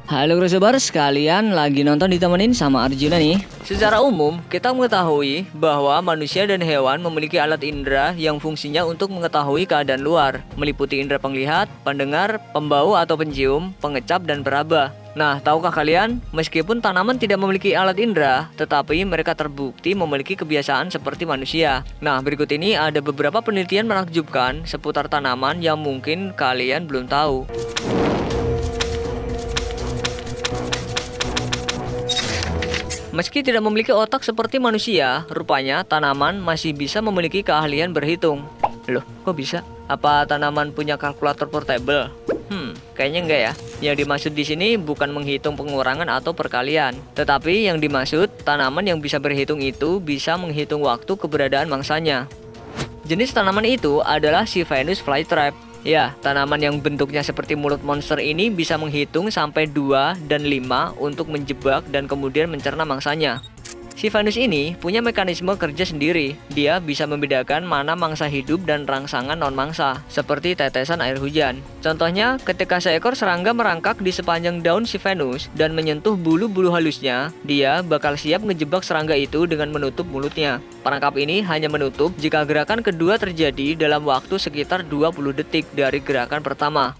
Halo Cruisers, kalian lagi nonton ditemenin sama Arjuna nih. Secara umum, kita mengetahui bahwa manusia dan hewan memiliki alat indera yang fungsinya untuk mengetahui keadaan luar, meliputi indera penglihat, pendengar, pembau atau pencium, pengecap, dan peraba. Nah, tahukah kalian, meskipun tanaman tidak memiliki alat indera, tetapi mereka terbukti memiliki kebiasaan seperti manusia. Nah, berikut ini ada beberapa penelitian menakjubkan seputar tanaman yang mungkin kalian belum tahu. Meski tidak memiliki otak seperti manusia, rupanya tanaman masih bisa memiliki keahlian berhitung. Loh, kok bisa? Apa tanaman punya kalkulator portable? Kayaknya enggak ya. Yang dimaksud di sini bukan menghitung pengurangan atau perkalian, tetapi yang dimaksud tanaman yang bisa berhitung itu bisa menghitung waktu keberadaan mangsanya. Jenis tanaman itu adalah si Venus flytrap. Ya, tanaman yang bentuknya seperti mulut monster ini bisa menghitung sampai 2 dan 5 untuk menjebak dan kemudian mencerna mangsanya. Si Venus ini punya mekanisme kerja sendiri. Dia bisa membedakan mana mangsa hidup dan rangsangan non-mangsa, seperti tetesan air hujan. Contohnya, ketika seekor serangga merangkak di sepanjang daun si Venus dan menyentuh bulu-bulu halusnya, dia bakal siap ngejebak serangga itu dengan menutup mulutnya. Perangkap ini hanya menutup jika gerakan kedua terjadi dalam waktu sekitar 20 detik dari gerakan pertama.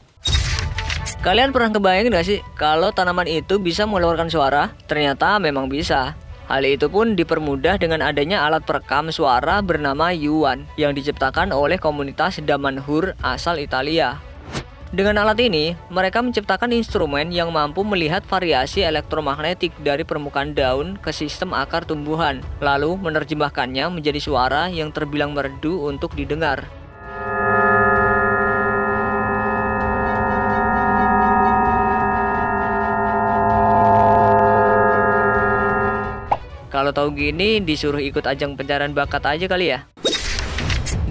Kalian pernah kebayang gak sih kalau tanaman itu bisa mengeluarkan suara? Ternyata memang bisa. Hal itu pun dipermudah dengan adanya alat perekam suara bernama Yuan yang diciptakan oleh komunitas Damanhur asal Italia. Dengan alat ini, mereka menciptakan instrumen yang mampu melihat variasi elektromagnetik dari permukaan daun ke sistem akar tumbuhan, lalu menerjemahkannya menjadi suara yang terbilang merdu untuk didengar. Kalau tahu gini, disuruh ikut ajang pencarian bakat aja kali ya.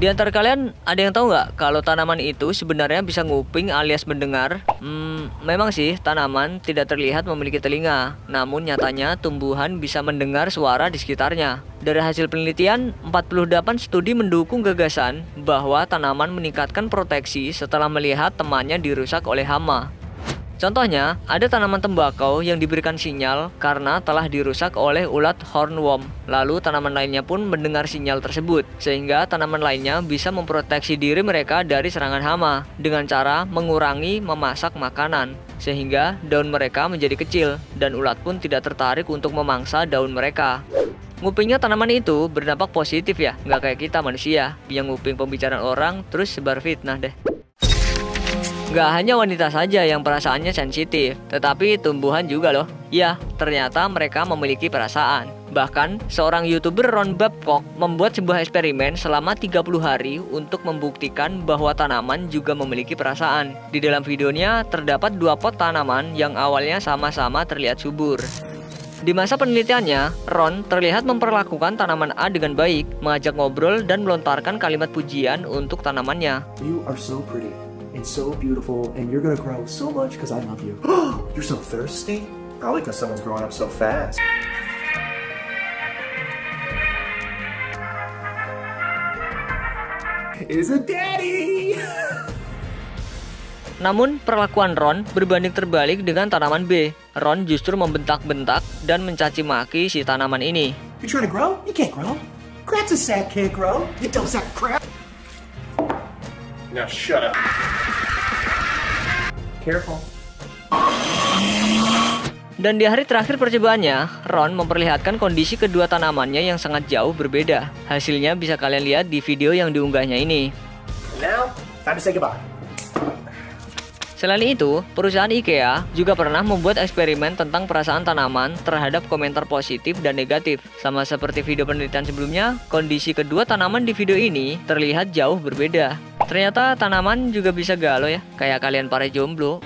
Di antara kalian ada yang tahu nggak kalau tanaman itu sebenarnya bisa nguping alias mendengar? Memang sih tanaman tidak terlihat memiliki telinga, namun nyatanya tumbuhan bisa mendengar suara di sekitarnya. Dari hasil penelitian, 48 studi mendukung gagasan bahwa tanaman meningkatkan proteksi setelah melihat temannya dirusak oleh hama. Contohnya, ada tanaman tembakau yang diberikan sinyal karena telah dirusak oleh ulat hornworm. Lalu tanaman lainnya pun mendengar sinyal tersebut, sehingga tanaman lainnya bisa memproteksi diri mereka dari serangan hama dengan cara mengurangi memasak makanan, sehingga daun mereka menjadi kecil dan ulat pun tidak tertarik untuk memangsa daun mereka. Ngupingnya tanaman itu berdampak positif ya, nggak kayak kita manusia yang nguping pembicaraan orang terus sebar fitnah deh. Gak hanya wanita saja yang perasaannya sensitif, tetapi tumbuhan juga loh. Ya, ternyata mereka memiliki perasaan. Bahkan, seorang YouTuber Ron Babcock membuat sebuah eksperimen selama 30 hari untuk membuktikan bahwa tanaman juga memiliki perasaan. Di dalam videonya, terdapat 2 pot tanaman yang awalnya sama-sama terlihat subur. Di masa penelitiannya, Ron terlihat memperlakukan tanaman A dengan baik, mengajak ngobrol dan melontarkan kalimat pujian untuk tanamannya. You are so pretty. And so beautiful, and you're gonna grow so much because I love you. You're so thirsty? Probably because someone's growing up so fast. Is a daddy. Namun perlakuan Ron berbanding terbalik dengan tanaman B. Ron justru membentak-bentak dan mencaci maki si tanaman ini. You trying to grow? You can't grow. Crap's a sack can't grow. You don't sack crap. Now shut up. Careful. Dan di hari terakhir percobaannya, Ron memperlihatkan kondisi kedua tanamannya yang sangat jauh berbeda. Hasilnya bisa kalian lihat di video yang diunggahnya ini. Now, time to say goodbye. Selain itu, perusahaan IKEA juga pernah membuat eksperimen tentang perasaan tanaman terhadap komentar positif dan negatif. Sama seperti video penelitian sebelumnya, kondisi kedua tanaman di video ini terlihat jauh berbeda. Ternyata tanaman juga bisa galau ya, kayak kalian para jomblo.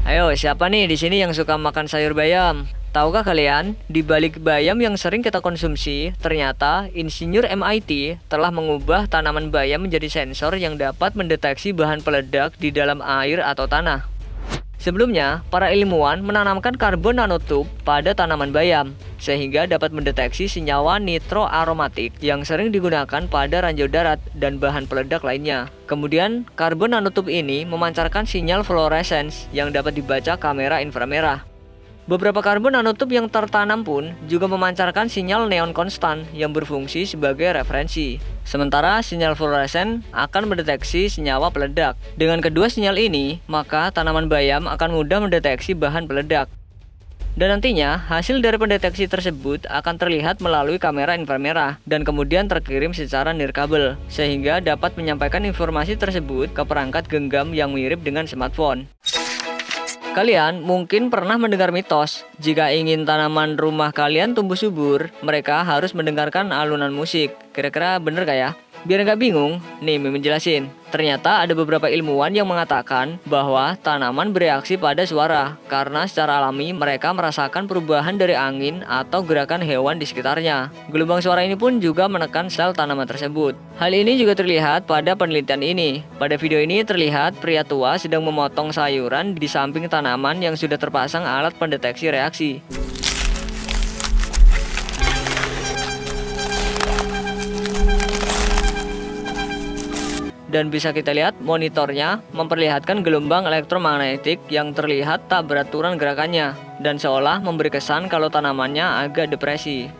Ayo, siapa nih di sini yang suka makan sayur bayam? Tahukah kalian, di balik bayam yang sering kita konsumsi, ternyata insinyur MIT telah mengubah tanaman bayam menjadi sensor yang dapat mendeteksi bahan peledak di dalam air atau tanah. Sebelumnya, para ilmuwan menanamkan karbon nanotube pada tanaman bayam, sehingga dapat mendeteksi senyawa nitroaromatik yang sering digunakan pada ranjau darat dan bahan peledak lainnya. Kemudian, karbon nanotube ini memancarkan sinyal fluorescence yang dapat dibaca kamera inframerah. Beberapa karbon nanotube yang tertanam pun juga memancarkan sinyal neon konstan yang berfungsi sebagai referensi. Sementara sinyal fluoresen akan mendeteksi senyawa peledak. Dengan kedua sinyal ini, maka tanaman bayam akan mudah mendeteksi bahan peledak. Dan nantinya, hasil dari pendeteksi tersebut akan terlihat melalui kamera inframerah dan kemudian terkirim secara nirkabel, sehingga dapat menyampaikan informasi tersebut ke perangkat genggam yang mirip dengan smartphone. Kalian mungkin pernah mendengar mitos, jika ingin tanaman rumah kalian tumbuh subur, mereka harus mendengarkan alunan musik. Kira-kira bener gak ya? Biar nggak bingung, nih Mimin jelasin. Ternyata ada beberapa ilmuwan yang mengatakan bahwa tanaman bereaksi pada suara karena secara alami mereka merasakan perubahan dari angin atau gerakan hewan di sekitarnya. Gelombang suara ini pun juga menekan sel tanaman tersebut. Hal ini juga terlihat pada penelitian ini. Pada video ini terlihat pria tua sedang memotong sayuran di samping tanaman yang sudah terpasang alat pendeteksi reaksi. Dan bisa kita lihat monitornya memperlihatkan gelombang elektromagnetik yang terlihat tak beraturan gerakannya dan seolah memberi kesan kalau tanamannya agak depresi.